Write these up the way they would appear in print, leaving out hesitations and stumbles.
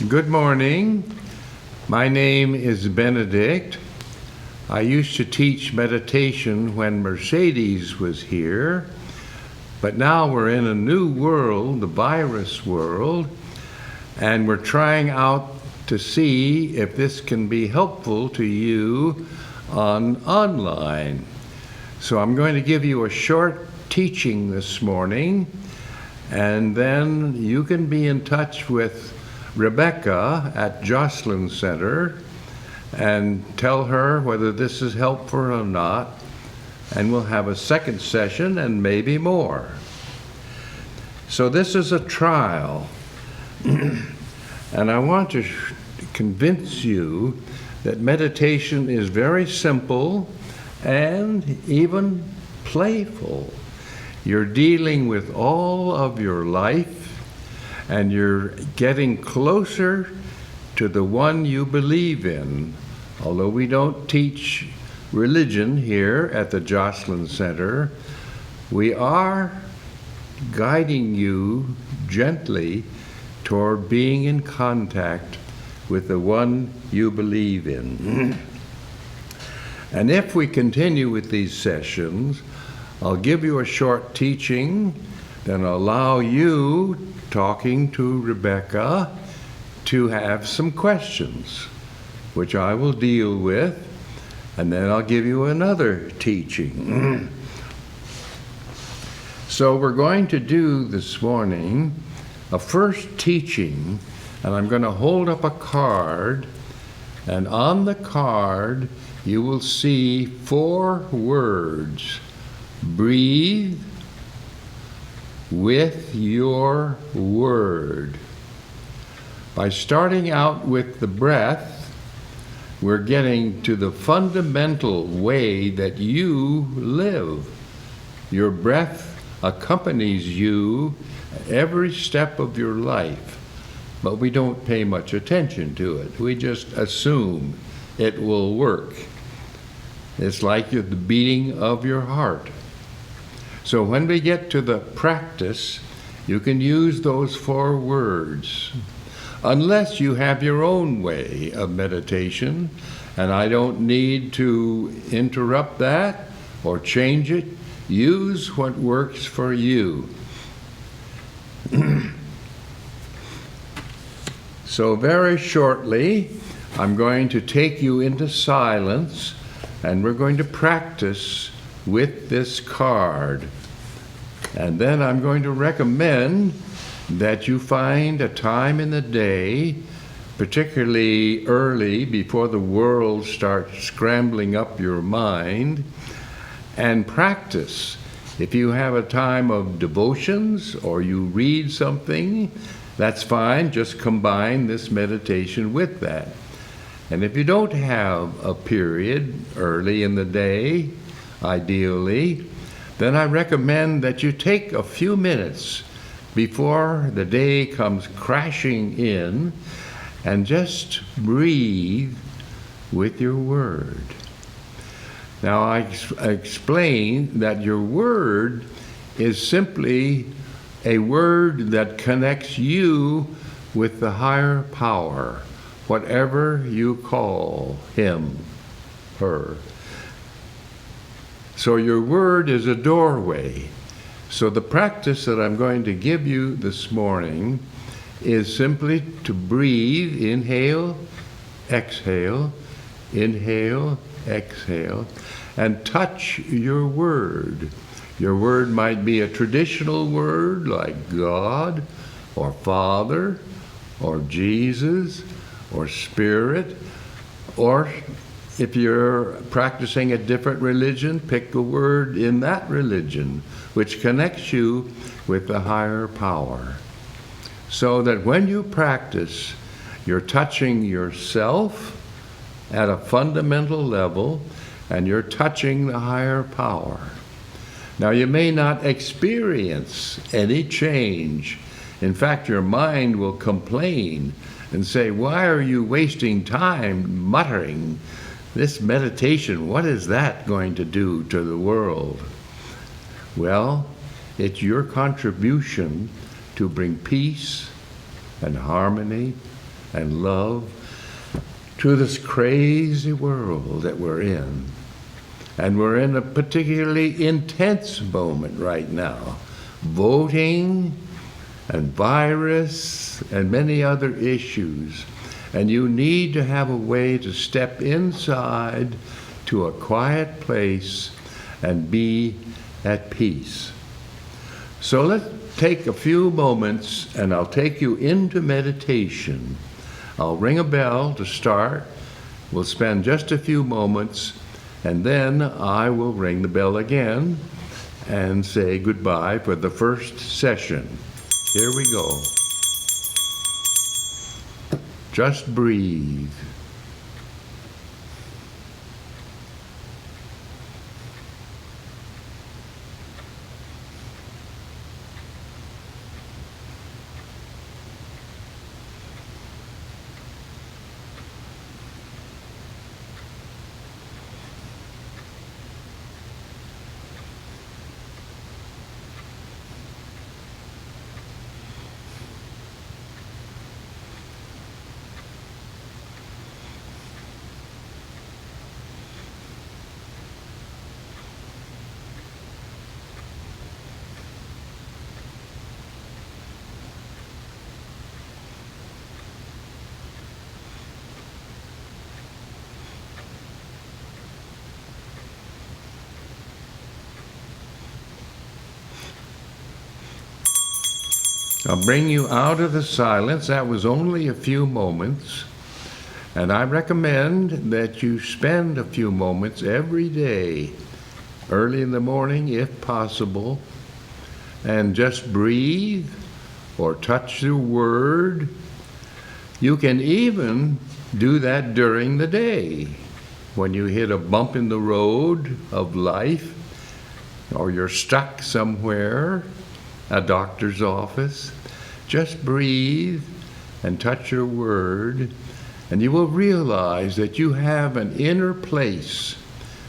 Good morning. My name is Benedict. I used to teach meditation when Mercedes was here, but now we're in a new world, the virus world, and we're trying out to see if this can be helpful to you online. So I'm going to give you a short teaching this morning, and then you can be in touch with Rebecca at Joslyn Center and tell her whether this is helpful or not, and we'll have a second session and maybe more. So this is a trial, and I want to convince you that meditation is very simple and even playful. You're dealing with all of your life, and you're getting closer to the one you believe in. Although we don't teach religion here at the Joslyn Center, we are guiding you gently toward being in contact with the one you believe in. And if we continue with these sessions, I'll give you a short teaching, then allow you, talking to Rebecca, to have some questions, which I will deal with, and then I'll give you another teaching. So we're going to do this morning a first teaching, and I'm going to hold up a card, and on the card you will see 4 words: breathe with your word. By starting out with the breath, we're getting to the fundamental way that you live. Your breath accompanies you every step of your life, but we don't pay much attention to it. We just assume it will work. It's like the beating of your heart. So when we get to the practice, you can use those 4 words. Unless you have your own way of meditation, and I don't need to interrupt that or change it. Use what works for you. So very shortly, I'm going to take you into silence, and we're going to practice with this card. And then I'm going to recommend that you find a time in the day, particularly early before the world starts scrambling up your mind, and practice. If you have a time of devotions or you read something, that's fine. Just combine this meditation with that. And if you don't have a period early in the day, ideally, then I recommend that you take a few minutes before the day comes crashing in and just breathe with your word. Now, I explain that your word is simply a word that connects you with the higher power, whatever you call him, her. So your word is a doorway. So the practice that I'm going to give you this morning is simply to breathe, inhale, exhale, and touch your word. Your word might be a traditional word like God or Father or Jesus or Spirit, or if you're practicing a different religion, pick a word in that religion which connects you with the higher power. So that when you practice, you're touching yourself at a fundamental level, and you're touching the higher power. Now, you may not experience any change. In fact, your mind will complain and say, "Why are you wasting time muttering? This meditation, what is that going to do to the world?" Well, it's your contribution to bring peace and harmony and love to this crazy world that we're in. And we're in a particularly intense moment right now. Voting and virus and many other issues. And you need to have a way to step inside to a quiet place and be at peace. So let's take a few moments and I'll take you into meditation. I'll ring a bell to start. We'll spend just a few moments and then I will ring the bell again and say goodbye for the first session. Here we go. Just breathe. I'll bring you out of the silence. That was only a few moments. And I recommend that you spend a few moments every day, early in the morning if possible, and just breathe or touch the word. You can even do that during the day. When you hit a bump in the road of life, or you're stuck somewhere, a doctor's office, just breathe and touch your word, and you will realize that you have an inner place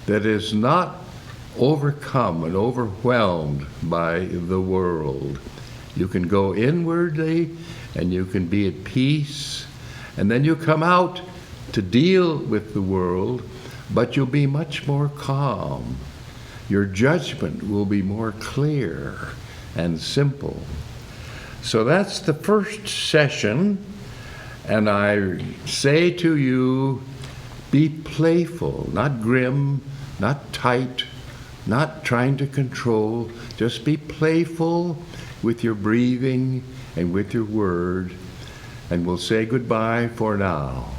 that is not overcome and overwhelmed by the world. You can go inwardly and you can be at peace, and then you come out to deal with the world, but you'll be much more calm. Your judgment will be more clear and simple. So that's the first session, and I say to you, be playful, not grim, not tight, not trying to control. Just be playful with your breathing and with your word, and we'll say goodbye for now.